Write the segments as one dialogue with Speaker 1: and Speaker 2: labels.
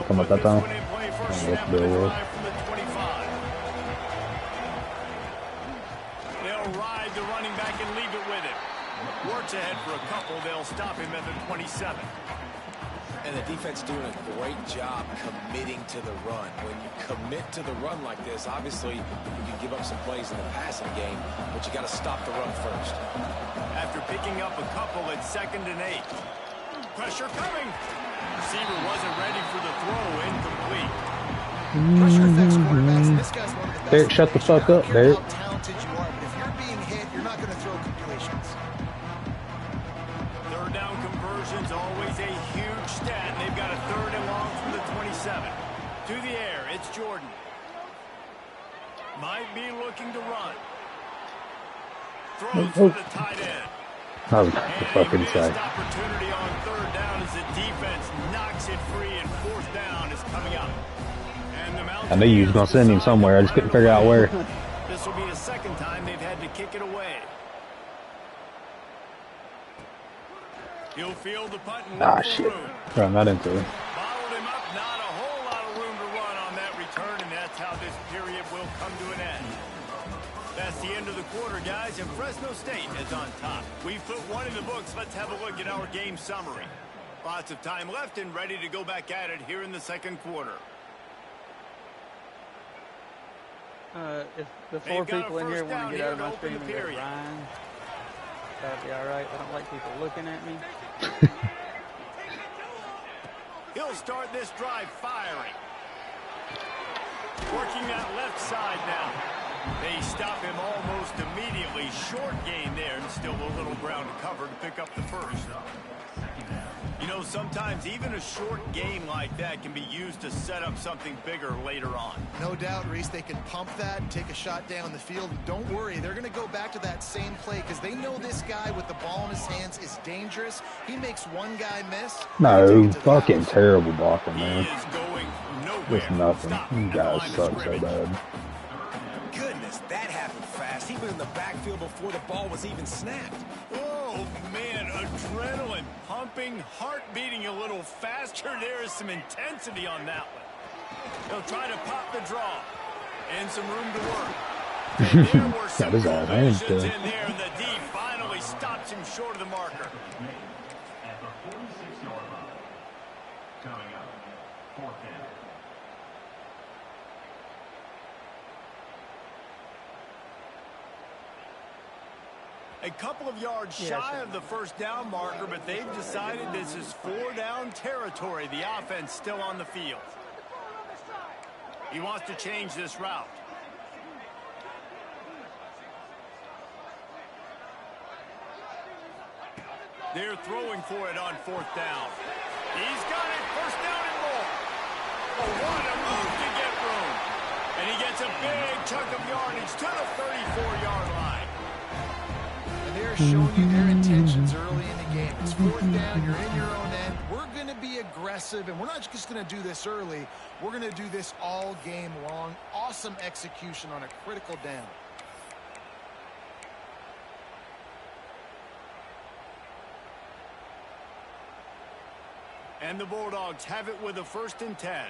Speaker 1: Come up that time.
Speaker 2: Snap to drive from the 25. They'll ride the running back and leave it with him. Works ahead for a couple. They'll stop him at the 27.
Speaker 3: And the defense doing a great job committing to the run. When you commit to the run like this, obviously you can give up some plays in the passing game, but you got to stop the run first.
Speaker 2: After picking up a couple at 2nd and 8. Pressure coming. Receiver wasn't ready for the throw. Incomplete.
Speaker 4: Pressure affects quarterbacks, and this guy's one of the best.
Speaker 1: Derek, shut the fuck up, Derek.
Speaker 4: How talented you are, but if you're being hit, you're not going to throw completions.
Speaker 2: Third down conversions, always a huge stat. They've got a 3rd and long from the 27. To the air, it's Jordan. Might be looking to run. Throws for the tight end.
Speaker 1: I was fucking
Speaker 2: say. Opportunity on 3rd down as the defense knocks it free, and 4th down is coming up. And the
Speaker 1: I knew you was gonna send him somewhere. I just couldn't figure out where.
Speaker 2: This will be the 2nd time they've had to kick it away. He'll field the punt and
Speaker 1: shit. Run that into it.
Speaker 2: Bottled him up, not a whole lot of room to run on that return, and that's how this period will come to an end. That's the end of the quarter, guys, and Fresno State is on top. We've put one in the books. Let's have a look at our game summary. Lots of time left and ready to go back at it here in the 2nd quarter.
Speaker 5: If the 4 people in here want to get out of my screen and go, Ryan, that'd be all right. I don't like people looking at me.
Speaker 2: He'll start this drive firing. Working that left side now. They stop him almost immediately. Short gain there, and still a little ground to cover to pick up the 1st. You know, sometimes even a short game like that can be used to set up something bigger later on.
Speaker 4: No doubt, Reese, they can pump that and take a shot down the field. And don't worry, they're going to go back to that same play because they know this guy with the ball in his hands is dangerous. He makes one guy miss.
Speaker 1: No, fucking terrible blocking, man.
Speaker 2: He is going nowhere.
Speaker 1: It's nothing. You guys suck so bad.
Speaker 3: Goodness, that happened fast. He was in the backfield before the ball was even snapped.
Speaker 2: Oh, man, adrenaline pumping, heart beating a little faster. There is some intensity on that one. He'll try to pop the draw. And some room to work. There were some collisions in there, and the D finally stops him short of the marker.
Speaker 6: At the 46-yard line. Coming up, 4th down.
Speaker 2: A couple of yards shy of the 1st down marker, but they've decided this is 4-down territory. The offense still on the field. He wants to change this route. They're throwing for it on 4th down. He's got it, 1st down and more. Oh, what a move to get room. And he gets a big chunk of yardage to the 34-yard line.
Speaker 4: They're showing you their intentions early in the game. It's 4th down, you're in your own end. We're going to be aggressive, and we're not just going to do this early. We're going to do this all game long. Awesome execution on a critical down.
Speaker 2: And the Bulldogs have it with a 1st and 10.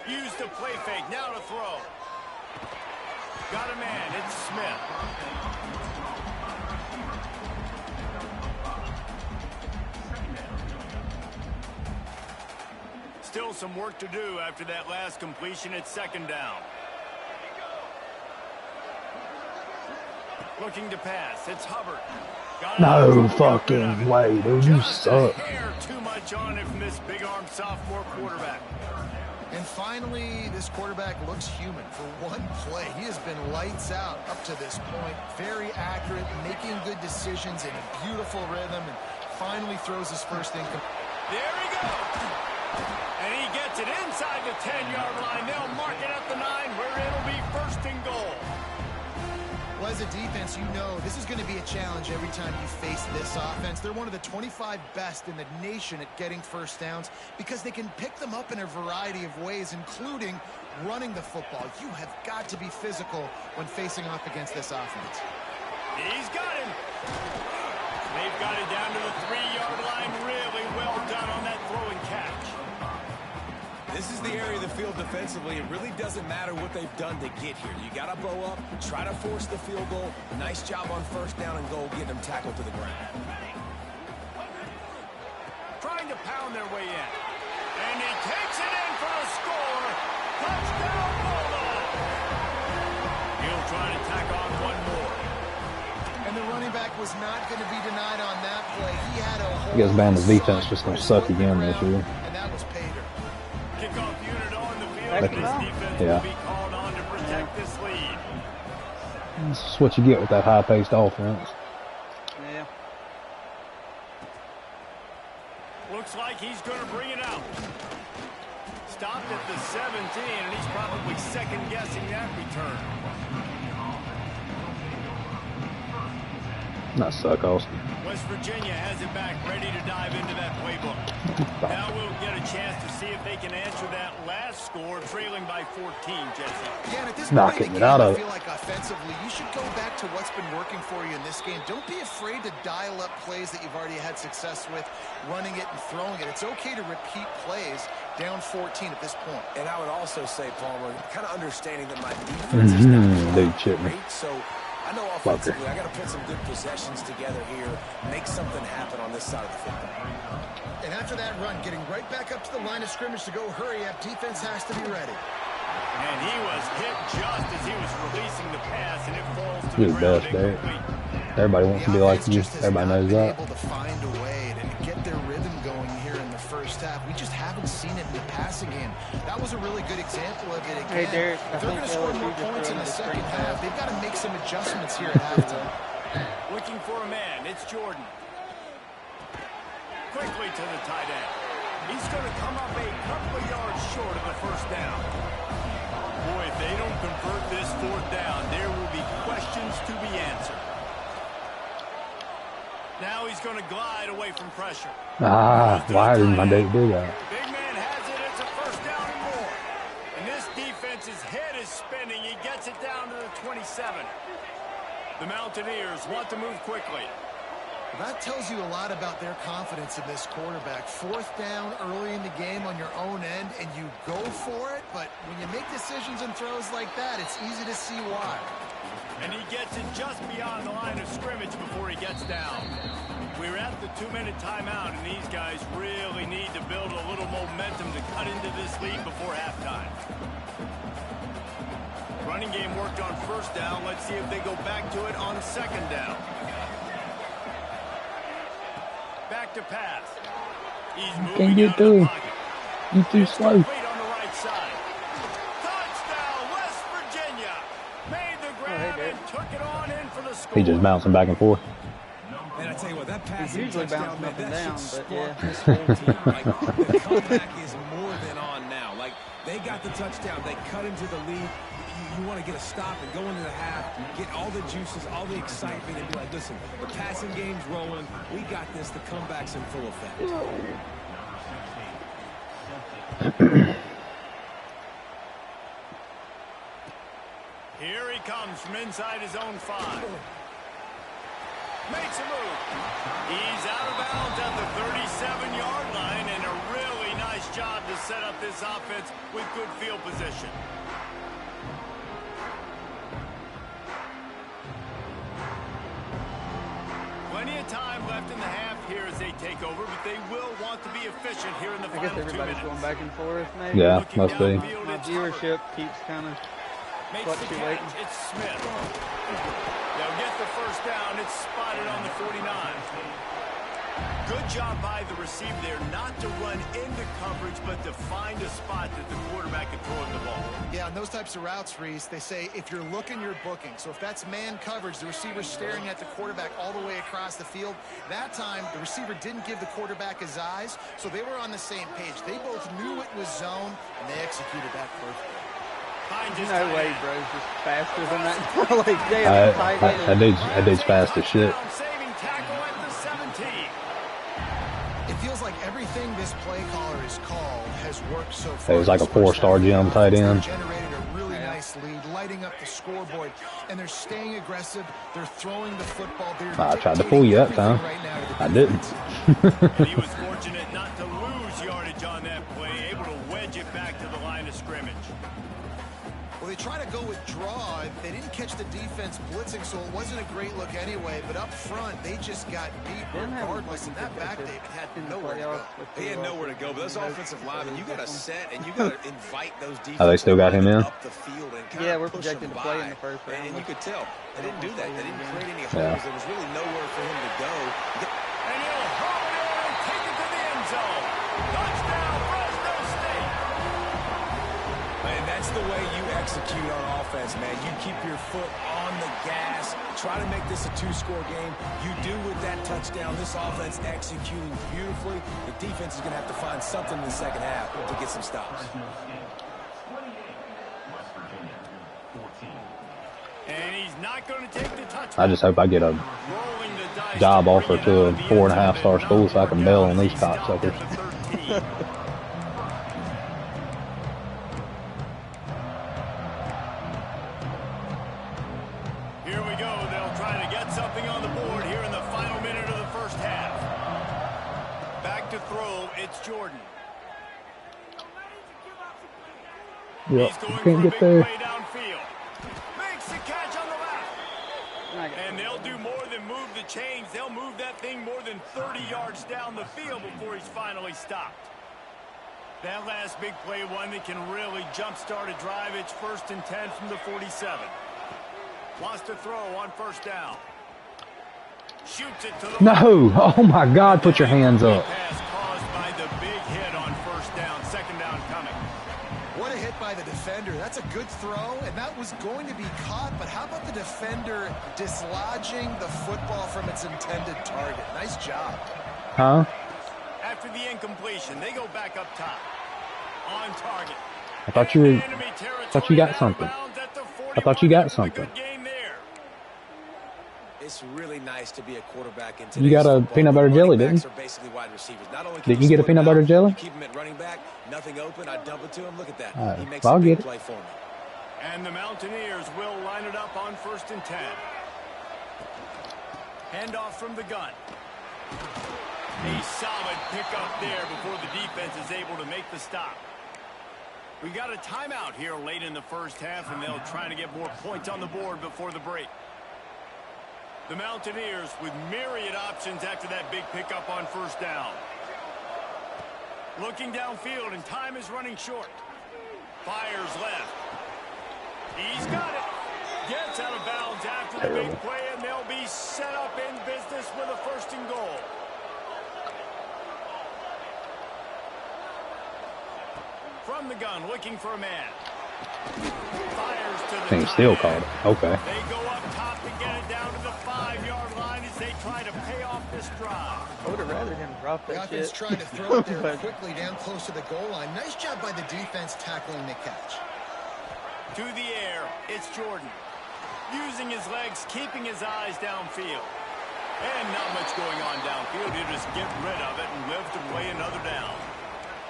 Speaker 2: Use the play fake, now to throw. Got a man, it's Smith. Still some work to do after that last completion at 2nd down. Looking to pass, it's Hubbard.
Speaker 1: No fucking way, dude, you suck.
Speaker 2: Too much on it from this big-armed sophomore quarterback.
Speaker 4: And finally, this quarterback looks human for one play. He has been lights out up to this point. Very accurate, making good decisions in a beautiful rhythm, and finally throws his 1st income.
Speaker 2: There he goes. And he gets it inside the 10-yard line. They'll mark it at the 9 where it'll be 1st and goal.
Speaker 4: Well, as a defense, you know this is going to be a challenge every time you face this offense. They're one of the 25 best in the nation at getting 1st downs because they can pick them up in a variety of ways, including running the football. You have got to be physical when facing off against this offense.
Speaker 2: He's got him. They've got it down to the 3-yard line, really
Speaker 3: This is the area of the field defensively. It really doesn't matter what they've done to get here. You got to bow up, try to force the field goal. Nice job on first down and goal, getting them tackled to the ground.
Speaker 2: Trying to pound their way in. And he takes it in for a score. Touchdown, Bulldogs. He'll try to tack on one more.
Speaker 4: And the running back was not going to be denied on that play. He had a whole
Speaker 1: I guess Bama's defense just going to suck again this year.
Speaker 4: And that was Pater.
Speaker 2: Kickoff unit on the field. This defense will be called on to protect this lead.
Speaker 1: This is what you get with that high-paced offense.
Speaker 5: Yeah.
Speaker 2: Looks like he's going to bring it out. Stopped at the 17, and he's probably second-guessing that return.
Speaker 1: Not suck, Austin.
Speaker 2: West Virginia has it back, ready to dive into that playbook. Now we'll get a chance to see if they can answer that last score, trailing by 14, Jesse.
Speaker 4: Yeah, and at this
Speaker 1: Knocking
Speaker 4: point
Speaker 1: it out
Speaker 4: I
Speaker 1: of
Speaker 4: feel like offensively, you should go back to what's been working for you in this game. Don't be afraid to dial up plays that you've already had success with, running it and throwing it. It's okay to repeat plays down 14 at this point.
Speaker 3: And I would also say, Palmer, kind of understanding that my defense is not great, so I know offensively I got to put some good possessions together here, make something happen on this side of the football.
Speaker 4: And after that run, getting right back up to the line of scrimmage to go hurry up, defense has to be ready.
Speaker 2: And he was hit just as he was releasing the pass, and it falls to
Speaker 1: You're
Speaker 2: the
Speaker 1: the
Speaker 2: ground
Speaker 1: best, Dave.
Speaker 2: incomplete.
Speaker 1: Everybody wants to be like you. Everybody knows that.
Speaker 4: Able to find a way to get their rhythm going here in the first half. We just haven't seen it in the passing game. That was a really good example of it again.
Speaker 5: Hey, Derek,
Speaker 4: if they're going to score more points in the second half, they've got to make some adjustments here at halftime.
Speaker 2: Looking for a man. It's Jordan. Quickly to the tight end. He's going to come up a couple of yards short of the first down. Boy, if they don't convert this fourth down, there will be questions to be answered. Now he's going to glide away from pressure.
Speaker 1: Why didn't my date do that?
Speaker 2: Big man has it. It's a first down and more. And this defense's head is spinning. He gets it down to the 27. The Mountaineers want to move quickly.
Speaker 4: That tells you a lot about their confidence in this quarterback. Fourth down early in the game on your own end, and you go for it, but when you make decisions and throws like that, it's easy to see why.
Speaker 2: And he gets it just beyond the line of scrimmage before he gets down. We're at the 2-minute timeout, and these guys really need to build a little momentum to cut into this lead before halftime. Running game worked on first down. Let's see if they go back to it on second down. Back to pass. He's moving
Speaker 1: Can't get
Speaker 2: out of the
Speaker 1: through.
Speaker 2: pocket.
Speaker 1: You too
Speaker 2: It's
Speaker 1: slow.
Speaker 2: complete on the right side. Touchdown, West Virginia. Made the grab and took it on in for the score.
Speaker 1: He just bouncing back and forth.
Speaker 3: Man, I tell you what, that pass
Speaker 5: usually
Speaker 3: touchdown,
Speaker 5: bouncing
Speaker 3: man,
Speaker 5: up and
Speaker 3: that
Speaker 5: down,
Speaker 3: should
Speaker 5: but yeah.
Speaker 3: spark this whole team. Like, the comeback is more than on now. Like, they got the touchdown. They cut into the lead. You want to get a stop and go into the half, get all the juices, all the excitement, and be like, listen, the passing game's rolling. We got this. The comeback's in full effect.
Speaker 2: Here he comes from inside his own 5. Makes a move. He's out of bounds at the 37-yard line, and a really nice job to set up this offense with good field position. Plenty of time left in the half here as they take over, but they will want to be efficient here in the
Speaker 5: I guess
Speaker 2: final 2
Speaker 5: everybody's
Speaker 2: minutes.
Speaker 5: going back and forth, maybe.
Speaker 1: Yeah, must be.
Speaker 5: My viewership keeps kind of
Speaker 2: Makes the
Speaker 5: fluctuating.
Speaker 2: catch. It's Smith. They'll get the first down. It's spotted on the 49. Good job by the receiver there not to run into coverage, but to find a spot that the quarterback can throw in the ball.
Speaker 4: Yeah, on those types of routes, Reese, they say if you're looking, you're booking. So if that's man coverage, the receiver's staring at the quarterback all the way across the field. That time, the receiver didn't give the quarterback his eyes, so they were on the same page. They both knew it was zone, and they executed that perfectly.
Speaker 5: No way, bro. Just faster than that. Like, damn, tight end.
Speaker 1: That dude's fast as shit.
Speaker 2: Saving tackle at the 17.
Speaker 4: It feels like everything this play caller has called has worked so far.
Speaker 1: It was like a 4-star gym tight end.
Speaker 4: Generated a really nice lead, lighting up the scoreboard, and they're staying aggressive. They're throwing the football.
Speaker 1: I tried to fool you that time. I didn't.
Speaker 2: And he was fortunate not to lose yardage on that play, able to wedge it back
Speaker 4: the defense blitzing, so it wasn't a great look anyway. But up front, they just got beat regardless. And that back, David, had nowhere to go.
Speaker 3: He had nowhere to go, but those offensive linemen, you got to set and you got to invite those defenses.
Speaker 1: Oh, they still got him in?
Speaker 3: Up the field and kind
Speaker 5: Yeah,
Speaker 3: of
Speaker 5: we're
Speaker 3: push
Speaker 5: projected
Speaker 3: them
Speaker 5: to play
Speaker 3: by.
Speaker 5: in the first round.
Speaker 3: And you could tell they didn't do that. They didn't create any holes.
Speaker 1: Yeah.
Speaker 3: There was really nowhere for him to go.
Speaker 2: And he'll hurl it in and take it to the end zone. Touchdown, Fresno State.
Speaker 3: And that's the way you execute on offense, man. You keep your foot on the gas. Try to make this a two-score game. You do with that touchdown. This offense executing beautifully. The defense is going to have to find something in the second half to get some stops.
Speaker 2: And he's not going to take the touchdown.
Speaker 1: I just hope I get a job offer to a 4.5-star school so I can bail on these cocksuckers.
Speaker 2: Here we go. They'll try to get something on the board here in the final minute of the first half. Back to throw. It's Jordan.
Speaker 1: Yep,
Speaker 2: He's going
Speaker 1: you
Speaker 2: for
Speaker 1: can't
Speaker 2: a
Speaker 1: get
Speaker 2: big
Speaker 1: there.
Speaker 2: play downfield. Makes the catch on the left. And they'll do more than move the chains. They'll move that thing more than 30 yards down the field before he's finally stopped. That last big play, one that can really jumpstart a drive. It's 1st and 10 from the 47. Wants to throw on first down. Shoots it to the
Speaker 1: No! Oh my God, put your hands up.
Speaker 2: pass caused by the big hit on first down. Second down coming.
Speaker 4: What a hit by the defender. That's a good throw, and that was going to be caught. But how about the defender dislodging the football from its intended target? Nice job.
Speaker 1: Huh?
Speaker 2: After the incompletion, they go back up top. On target.
Speaker 1: I thought you got something. I thought you got something.
Speaker 3: It's really nice to be a quarterback in
Speaker 1: You got a peanut butter jelly, didn't you? Did you get a peanut butter jelly?
Speaker 3: Keep him at running back, nothing open. I dump it to him. Look at that.
Speaker 1: All right,
Speaker 3: He makes
Speaker 1: I'll
Speaker 3: a big
Speaker 1: get it.
Speaker 3: play for me.
Speaker 2: And the Mountaineers will line it up on 1st and 10. Handoff from the gun. A solid pickup there before the defense is able to make the stop. We got a timeout here late in the first half, and they'll try to get more points on the board before the break. The Mountaineers with myriad options after that big pickup on first down. Looking downfield, and time is running short. Fires left. He's got it. Gets out of bounds after the big play, and they'll be set up in business with a 1st and goal. From the gun, looking for a man. Fires to the
Speaker 1: Thing still called. Okay.
Speaker 2: They go up top to get it down to the 5-yard line as they try to pay off this drive.
Speaker 5: I would have rather him drop
Speaker 4: The
Speaker 5: that
Speaker 4: offense
Speaker 5: shit.
Speaker 4: trying to throw it there
Speaker 5: But-
Speaker 4: quickly down close to the goal line. Nice job by the defense tackling the catch.
Speaker 2: To the air, it's Jordan. Using his legs, keeping his eyes downfield. And not much going on downfield. You just get rid of it and live to play another down.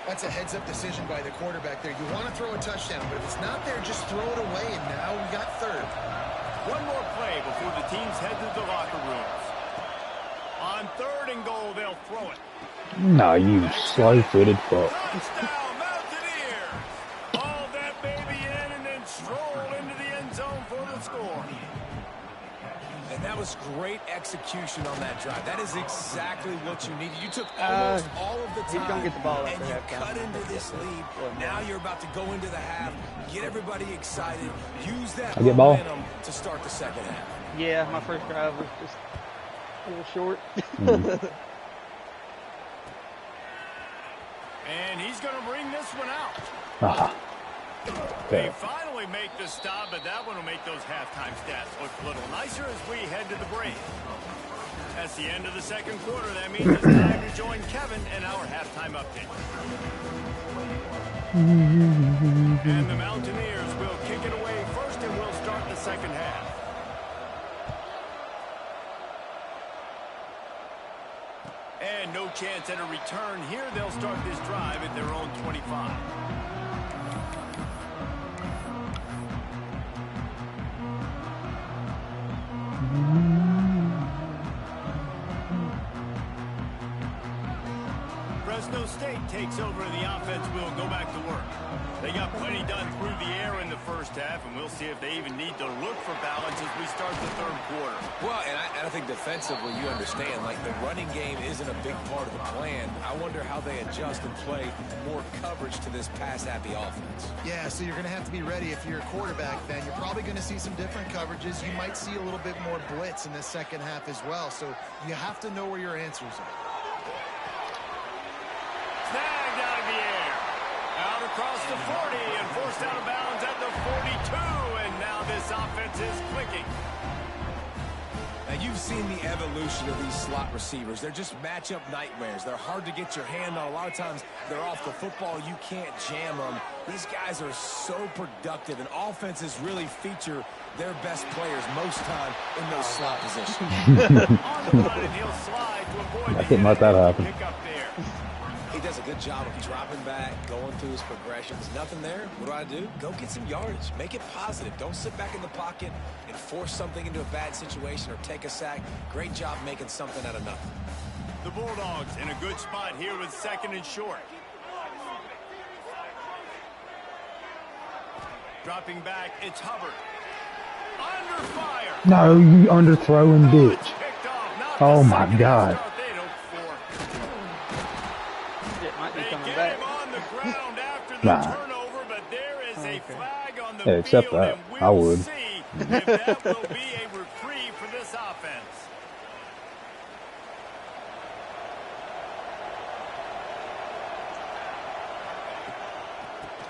Speaker 4: That's a heads-up decision by the quarterback there. You want to throw a touchdown, but if it's not there, just throw it away, and now we got 3rd.
Speaker 2: One more play before the teams head to the locker rooms. On 3rd and goal, they'll throw it.
Speaker 1: No, you slow-footed fuck.
Speaker 2: Touchdown, Mountaineers! Haul that baby in and then stroll into the end zone for the score.
Speaker 3: And that was great execution on that drive. That is exactly what you needed. You took almost all of the
Speaker 5: he's
Speaker 3: time
Speaker 5: gonna get the ball
Speaker 3: and
Speaker 5: after
Speaker 3: you
Speaker 5: halftime.
Speaker 3: cut into this lead. Now you're about to go into the half, get everybody excited, use that
Speaker 1: I get ball.
Speaker 3: momentum to start the second half.
Speaker 5: Yeah, my first drive was just a little short.
Speaker 2: And he's going to bring this one out.
Speaker 1: Ah.
Speaker 2: They
Speaker 1: Okay.
Speaker 2: finally make the stop, but that one will make those halftime stats look a little nicer as we head to the break. That's the end of the second quarter. That means it's time to join Kevin and our halftime update. And the Mountaineers will kick it away first, and we'll start the second half. And no chance at a return here. They'll start this drive at their own 25. Fresno State takes over and the offense will go back to work. They got plenty done through the air in the first half, and we'll see if they even need to look for balance as we start the third quarter.
Speaker 3: Well, and I think defensively, you understand, like the running game isn't a big part of the plan. I wonder how they adjust and play more coverage to this pass-happy offense.
Speaker 4: Yeah, so you're going to have to be ready if you're a quarterback then. You're probably going to see some different coverages. You might see a little bit more blitz in the second half as well, so you have to know where your answers are.
Speaker 2: Snagged out of the air. Out across the 40 and forced out of bounds at the 42. And now this offense is clicking.
Speaker 3: Now, you've seen the evolution of these slot receivers. They're just matchup nightmares. They're hard to get your hand on. A lot of times, they're off the football. You can't jam them. These guys are so productive, and offenses really feature their best players most time in those slot positions.
Speaker 2: On the run, and he'll slide to avoid
Speaker 1: I didn't let that happen.
Speaker 2: pick up there.
Speaker 3: He does a good job of dropping back, going through his progressions. Nothing there. What do? Go get some yardage. Make it positive. Don't sit back in the pocket and force something into a bad situation or take a sack. Great job making something out of nothing.
Speaker 2: The Bulldogs in a good spot here with second and short. Dropping back, it's Hubbard. Under fire.
Speaker 1: No, you underthrowing
Speaker 2: Oh, it's
Speaker 1: bitch.
Speaker 2: picked off. Not
Speaker 1: Oh,
Speaker 2: the
Speaker 1: my
Speaker 2: second
Speaker 1: God.
Speaker 2: start they'd hoped for.
Speaker 5: It might be
Speaker 2: They
Speaker 5: coming
Speaker 2: get
Speaker 5: back.
Speaker 2: him on the ground after the
Speaker 1: Nah.
Speaker 2: turnover, but there is a flag on the
Speaker 1: Yeah, accept
Speaker 2: field,
Speaker 1: that.
Speaker 2: and
Speaker 1: I
Speaker 2: we'll
Speaker 1: would.
Speaker 2: see if that will be a reprieve for this offense.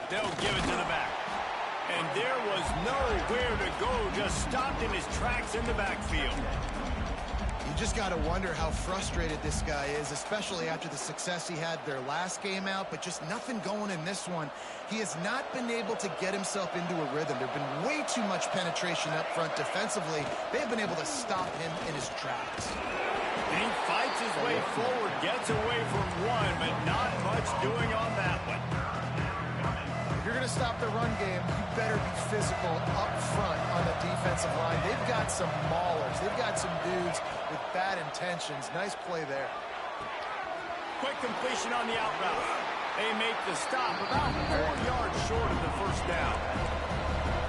Speaker 2: They'll give it to the back. And there was nowhere to go, just stopped in his tracks in the backfield.
Speaker 4: You just got to wonder how frustrated this guy is, especially after the success he had their last game out, but just nothing going in this one. He has not been able to get himself into a rhythm. There have been way too much penetration up front defensively. They've been able to stop him in his tracks.
Speaker 2: He fights his way forward, gets away from one, but not much doing on that one.
Speaker 4: If you're going to stop the run game, you better be physical up front on the defensive line. They've got some maulers. They've got some dudes with bad intentions. Nice play there.
Speaker 2: Quick completion on the out route. They make the stop about 4 yards short of the first down.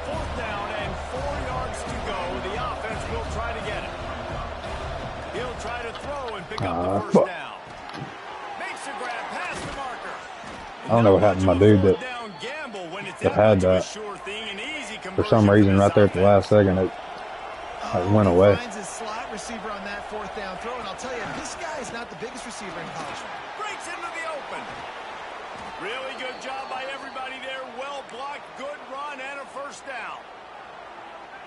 Speaker 2: Fourth down and 4 yards to go. The offense will try to get it. He'll try to throw and pick up the first down. Makes a grab past the marker.
Speaker 1: I don't know what happened to my dude that had that. For some reason, right there at the last second, it went away.
Speaker 4: Finds his slot receiver on that fourth down throw, and I'll tell you, this guy is not the biggest receiver in college.
Speaker 2: Breaks into the open. Really good job by everybody there. Well blocked, good run, and a first down.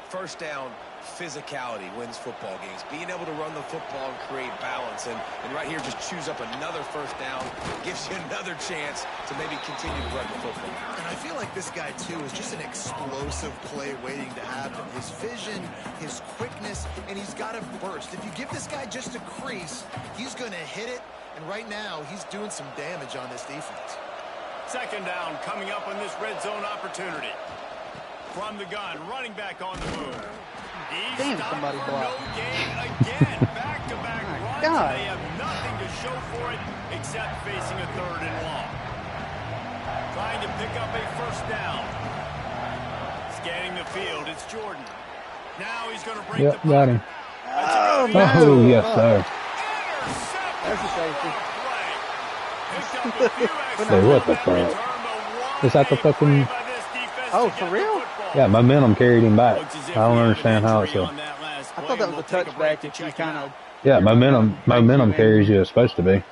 Speaker 3: First down, physicality wins football games. Being able to run the football and create balance. And right here, just choose up another first down. Gives you another chance to maybe continue to run the football.
Speaker 4: And I feel like this guy, too, is just an explosive play waiting to happen. His vision, his quickness, and he's got a burst. If you give this guy just a crease, he's going to hit it. And right now, he's doing some damage on this defense.
Speaker 2: Second down coming up on this red zone opportunity. From the gun, running back on the move. He's
Speaker 5: Damn,
Speaker 2: stopped
Speaker 5: somebody
Speaker 2: for
Speaker 5: blocked.
Speaker 2: no gain again. Back-to-back
Speaker 5: My
Speaker 2: runs.
Speaker 5: God.
Speaker 2: They have nothing to show for it except facing a third and long. Trying to pick up a first down. Scanning the field, it's Jordan. Now he's going to break the
Speaker 1: Yep, got him.
Speaker 5: Oh,
Speaker 1: Oh, yes, sir.
Speaker 5: There's a safety.
Speaker 1: Say, what the fuck? Is that the fucking...
Speaker 5: Oh, for real?
Speaker 1: Yeah, momentum carried him back. I don't understand how it's so.
Speaker 5: I thought that was a touchback that you kind of...
Speaker 1: Yeah, momentum carries you. It's supposed to be.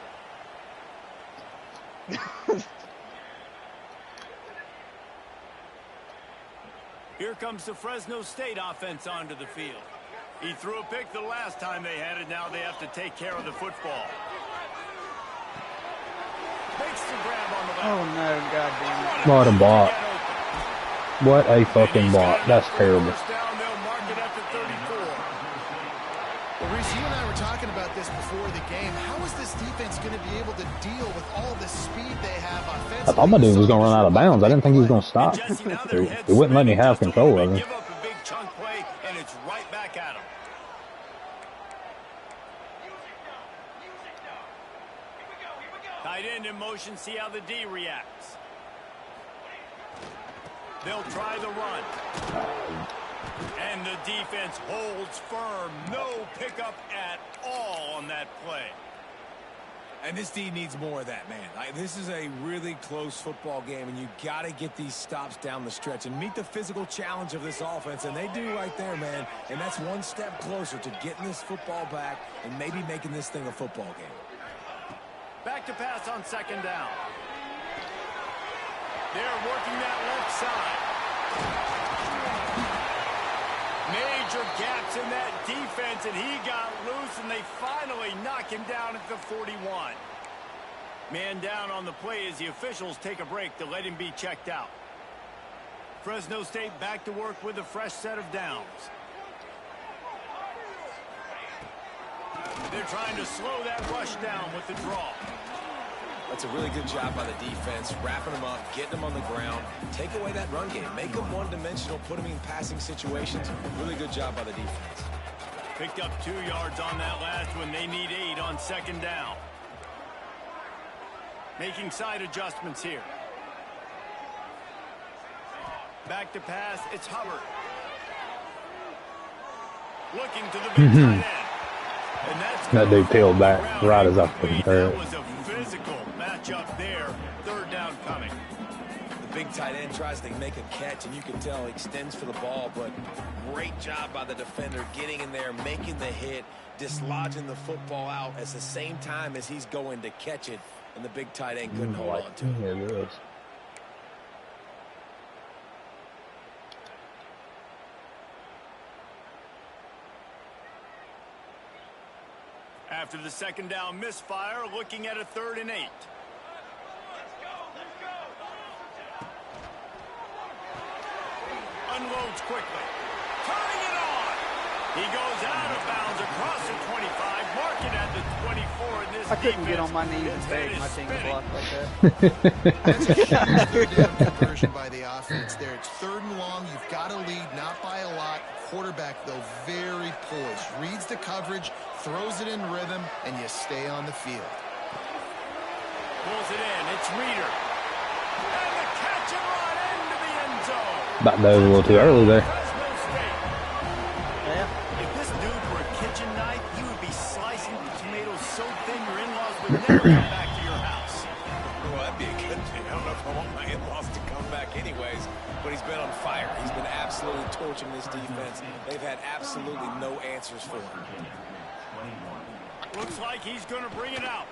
Speaker 2: Here comes the Fresno State offense onto the field. He threw a pick the last time they had it. Now they have to take care of the football. Makes the grab on the left.
Speaker 5: Oh, no, God damn it.
Speaker 1: What a block. What a fucking block. That's terrible.
Speaker 2: First down, they'll mark it at the 34.
Speaker 4: Well, Reese, you and I were talking about this before the game. How is this defense going to be able to deal with all the speed they have offensively?
Speaker 1: I thought my dude was going to run out of bounds. I didn't think he was going to stop. He wouldn't let me have control of him.
Speaker 2: Give up a big chunk play, and it's right back at him. Tight end in motion, see how the D reacts. They'll try the run. And the defense holds firm. No pickup at all on that play.
Speaker 3: And this D needs more of that, man. This is a really close football game, and you got to get these stops down the stretch and meet the physical challenge of this offense, and they do right there, man. And that's one step closer to getting this football back and maybe making this thing a football game.
Speaker 2: Back to pass on second down. They're working that left side. Major gaps in that defense, and he got loose, and they finally knock him down at the 41. Man down on the play as the officials take a break to let him be checked out. Fresno State back to work with a fresh set of downs. They're trying to slow that rush down with the draw.
Speaker 3: That's a really good job by the defense, wrapping them up, getting them on the ground, take away that run game, make them one-dimensional, put them in passing situations. Really good job by the defense.
Speaker 2: Picked up 2 yards on that last one. They need 8 on second down. Making side adjustments here. Back to pass, it's Hubbard. Looking to the big tight end. And that's
Speaker 1: that dude peeled back right as I put him there.
Speaker 2: That was a physical matchup there. Third down coming.
Speaker 3: The big tight end tries to make a catch, and you can tell he extends for the ball, but great job by the defender getting in there, making the hit, dislodging the football out at the same time as he's going to catch it, and the big tight end couldn't hold on to it.
Speaker 1: Yeah, it is.
Speaker 2: After the second down misfire, looking at a 3rd and 8. Unloads quickly. Turning it on. He goes out of bounds across the 25, marking at the 24 in this
Speaker 5: I couldn't get on my knees and beg my team to block like that.
Speaker 4: That's a third down conversion by the offense there. It's 3rd and long. You've got to lead, not by a lot. Quarterback, though, very poised. Reads the coverage, throws it in rhythm, and you stay on the field.
Speaker 2: Pulls it in. It's Reeder. And the catch and run into the end zone.
Speaker 1: About that was a little too early there.
Speaker 5: Yeah.
Speaker 2: If this dude were a kitchen knife, you would be slicing the tomatoes so thin your in-laws would never come back to your house.
Speaker 3: Well, that'd be a good thing. I don't know if I want my in-laws to come back anyways, but he's been on fire. He's been absolutely torching this defense. They've had absolutely no answers for him.
Speaker 2: Looks like he's going to bring it out.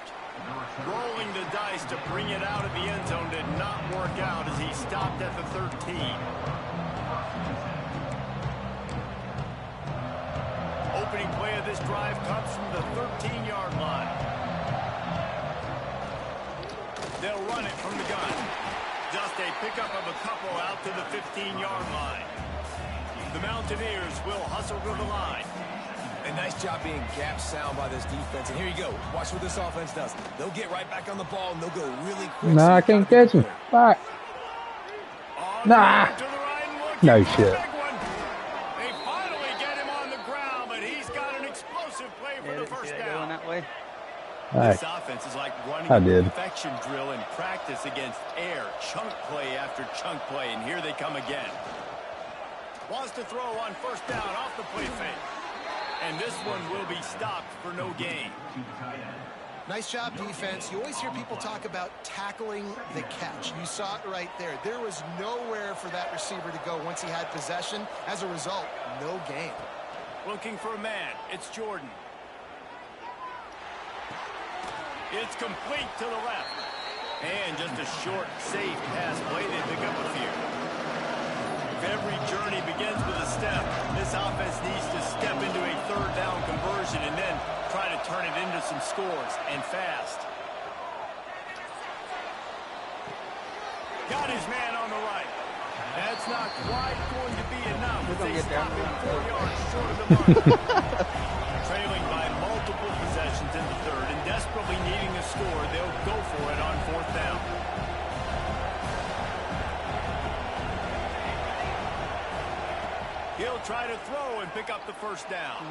Speaker 2: Rolling the dice to bring it out of the end zone did not work out as he stopped at the 13. Opening play of this drive comes from the 13-yard line. They'll run it from the gun. Just a pickup of a couple out to the 15-yard line. The Mountaineers will hustle to the line.
Speaker 3: A nice job being gap sound by this defense. And here you go. Watch what this offense does. They'll get right back on the ball, and they'll go really quick.
Speaker 1: Nah, I can't catch him. Back. Nah. No shit.
Speaker 2: They finally get him on the ground, but he's got an explosive play for the first
Speaker 5: Going
Speaker 2: down.
Speaker 5: that way.
Speaker 2: This offense is like running a perfection drill in practice against air. Chunk play after chunk play, and here they come again. Wants to throw on first down off the play fake. And this one will be stopped for no gain.
Speaker 4: Nice job, defense. You always hear people talk about tackling the catch. You saw it right there. There was nowhere for that receiver to go once he had possession. As a result, no gain.
Speaker 2: Looking for a man. It's Jordan. It's complete to the left. And just a short, safe pass play. They pick up a few. If every journey begins with a step, this offense needs to step into a 3rd down conversion and then try to turn it into some scores, and fast. Got his man on the right. That's not quite going to be enough.
Speaker 5: We're going to get down.
Speaker 2: 4 yards short of the mark. Trailing by multiple possessions in the 3rd and desperately needing a score, they'll go for it on 4th down. He'll try to throw and pick up the first down.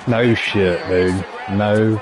Speaker 1: No shit, dude. No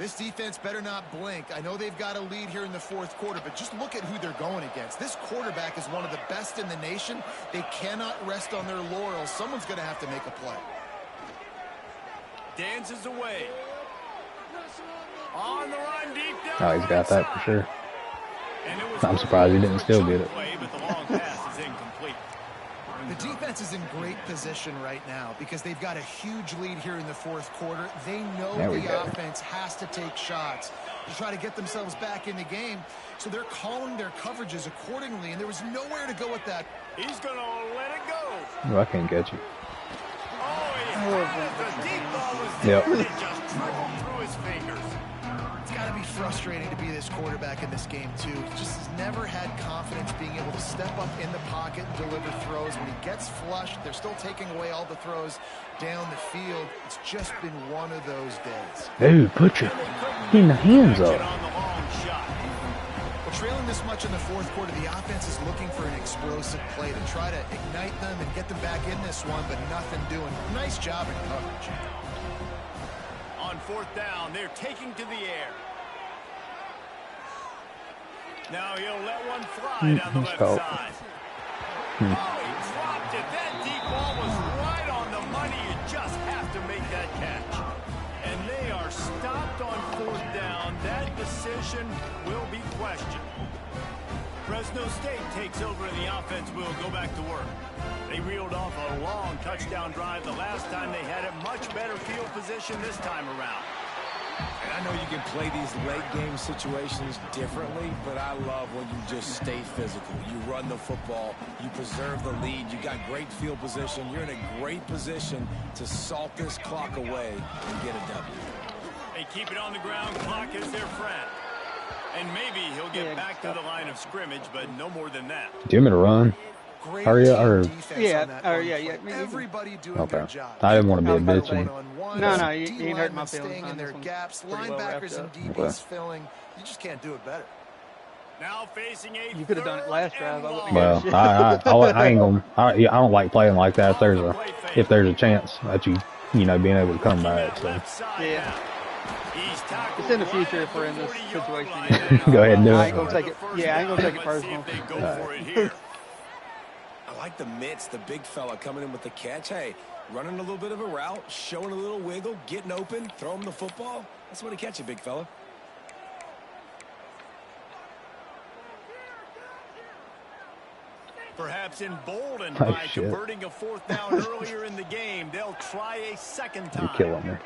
Speaker 4: This defense better not blink. I know they've got a lead here in the fourth quarter, but just look at who they're going against. This quarterback is one of the best in the nation. They cannot rest on their laurels. Someone's going to have to make a play.
Speaker 2: Dances away. On the run deep down.
Speaker 1: Oh, he's got that for sure.
Speaker 2: And
Speaker 1: I'm surprised he didn't still get it.
Speaker 2: play, but the long pass is incomplete.
Speaker 4: The defense is in great position right now because they've got a huge lead here in the fourth quarter. They know the offense has to take shots to try to get themselves back in the game. So they're calling their coverages accordingly, and there was nowhere to go with that.
Speaker 2: He's going to let it go.
Speaker 1: Oh, I can't catch you.
Speaker 2: Oh, the deep ball was there.
Speaker 1: Yep.
Speaker 2: It just trickled through his fingers.
Speaker 4: It's got to be frustrating to be this quarterback in this game, too. He just has never had confidence being able to step up in the pocket and deliver throws. When he gets flushed, they're still taking away all the throws down the field. It's just been one of those days.
Speaker 1: Dude, put your hands up.
Speaker 4: Well, trailing this much in the fourth quarter, the offense is looking for an explosive play to try to ignite them and get them back in this one, but nothing doing. Nice job in coverage.
Speaker 2: On fourth down, they're taking to the air. Now he'll let one fly down the left side. Oh, he dropped it. That deep ball was right on the money. You just have to make that catch. And they are stopped on fourth down. That decision will be questioned. Fresno State takes over and the offense will go back to work. They reeled off a long touchdown drive the last time. They had a much better field position this time around.
Speaker 3: And I know you can play these late game situations differently, but I love when you just stay physical. You run the football, you preserve the lead, you got great field position. You're in a great position to salt this clock away and get a W.
Speaker 2: They keep it on the ground. Clock is their friend. And maybe he'll get back to the line of scrimmage, but no more than that.
Speaker 1: Do you want me to run? Hurry up, or
Speaker 4: everybody doing their job.
Speaker 1: I didn't want to be a bitch.
Speaker 5: No, you ain't hurt my feelings.
Speaker 4: Staying in their gaps, linebackers and DBs filling. You just can't do it better.
Speaker 2: Now facing a
Speaker 5: you could have done it last drive.
Speaker 1: Well, I ain't gonna. I don't like playing like that. If there's a chance that you know being able to come back. So
Speaker 5: yeah. It's in the future if we're in this situation.
Speaker 1: Go ahead and do it.
Speaker 5: I ain't gonna take it. Yeah, I ain't gonna take it personal.
Speaker 3: I like the mitts, the big fella coming in with the catch. Hey, running a little bit of a route, showing a little wiggle, getting open, throw him the football. That's what he catch you, big fella.
Speaker 2: Perhaps emboldened by converting a fourth down earlier in the game, they'll try a second time.
Speaker 1: You're killing me.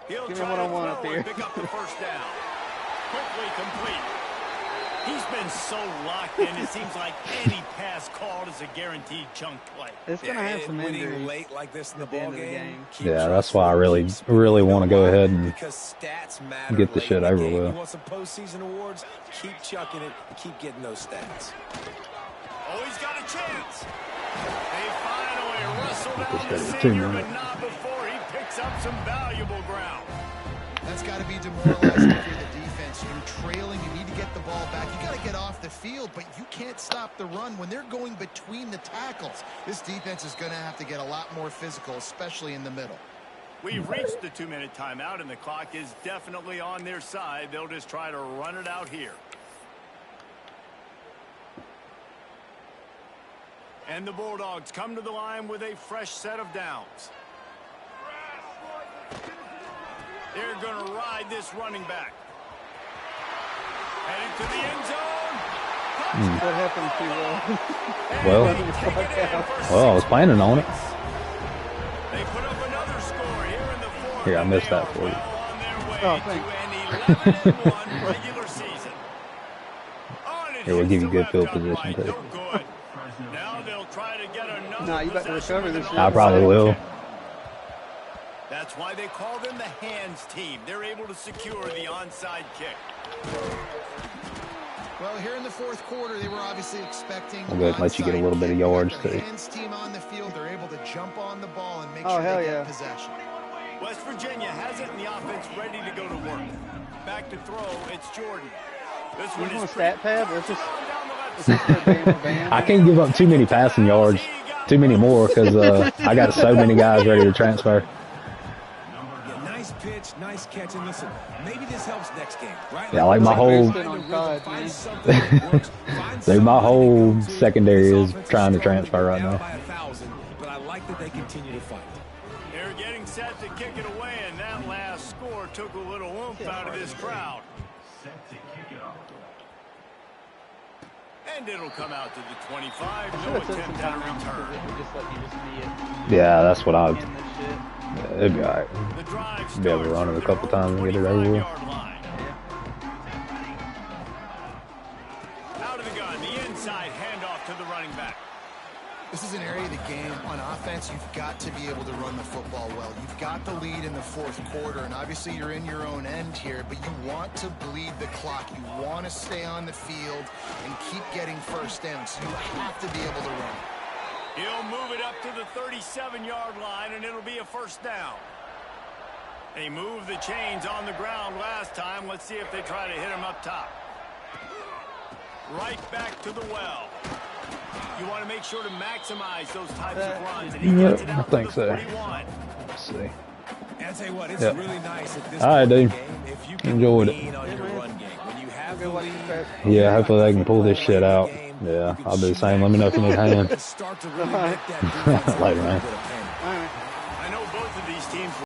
Speaker 2: He'll
Speaker 5: give me one-on-one up here.
Speaker 2: Pick up the first down. Quickly complete. He's been so locked in, it seems like any pass called is a guaranteed chunk play.
Speaker 5: It's going to have some injuries
Speaker 3: late like this in the ball game.
Speaker 1: Yeah, that's why I really want to go ahead and get the shit over with.
Speaker 3: You want some postseason awards? Keep chucking it. Keep getting those stats.
Speaker 2: Oh, he's got a chance. They finally wrestle down the senior, but not before he picks up some valuable ground.
Speaker 4: That's got to be demoralizing for the defense. You're trailing. You need to get the ball back. You got to get off the field, but you can't stop the run when they're going between the tackles. This defense is going to have to get a lot more physical, especially in the middle.
Speaker 2: We've reached the 2-minute timeout, and the clock is definitely on their side. They'll just try to run it out here. And the Bulldogs come to the line with a fresh set of downs. They're going to ride this running back. Heading to the end zone.
Speaker 5: What happened
Speaker 1: to well, I was planning on it.
Speaker 2: They put up another score here in the fourth.
Speaker 1: Here, I missed that for you.
Speaker 5: Oh,
Speaker 2: thanks.
Speaker 1: Here, we'll give you good field position too.
Speaker 2: Now they'll try to get another.
Speaker 5: No, you better recover this.
Speaker 1: I probably will.
Speaker 2: That's why they call them the hands team. They're able to secure the onside kick.
Speaker 4: Well, here in the fourth quarter, they were obviously expecting.
Speaker 1: I'll go ahead and let you get a little bit of yards too.
Speaker 4: The hands team on the field, they're able to jump on the ball and make sure they get possession.
Speaker 2: West Virginia has it in the offense ready to go to work. Back to throw, it's Jordan. This one is
Speaker 5: stat pad. Let's just
Speaker 1: I can't give up too many passing yards too many more because I got so many guys ready to transfer.
Speaker 3: Yeah, nice pitch, nice catch, and listen, maybe this helps next game, right?
Speaker 1: Yeah, like my whole, dude, my whole secondary is trying to transfer right now.
Speaker 3: But I like that they continue to fight.
Speaker 2: They're getting set to kick it away, and that last score took a little oomph out of this crowd.
Speaker 6: Set to kick it off.
Speaker 2: And it'll come out to the 25. No attempt at a return.
Speaker 1: Yeah, that's what I.
Speaker 5: In this shit.
Speaker 1: Yeah, it'd be alright.
Speaker 2: The drive
Speaker 1: Be able to run it a couple times and get it over with.
Speaker 2: Out of the gun, the inside handoff to the running back.
Speaker 4: This is an area of the game. On offense, you've got to be able to run the football well. You've got the lead in the fourth quarter, and obviously you're in your own end here, but you want to bleed the clock. You want to stay on the field and keep getting first down, so you have to be able to run.
Speaker 2: He'll move it up to the 37-yard line, and it'll be a first down. They moved the chains on the ground last time. Let's see if they try to hit him up top. Right back to the well. You want to make sure to maximize those types of runs. And he gets it out
Speaker 1: I think
Speaker 2: to the
Speaker 1: so.
Speaker 2: 41.
Speaker 1: Let's see.
Speaker 3: And I tell you what, it's
Speaker 1: Yep.
Speaker 3: really nice at this
Speaker 1: All right, dude.
Speaker 3: game if you can
Speaker 1: Enjoyed it.
Speaker 3: lean on your run game. When you have the lead,
Speaker 1: Yeah, hopefully they can pull this shit out. Yeah, I'll do the same. Let me know if you need a hand.
Speaker 3: start to really make that defense
Speaker 1: Later, man.
Speaker 3: a little bit of pain.
Speaker 5: All right.
Speaker 2: I know both of these teams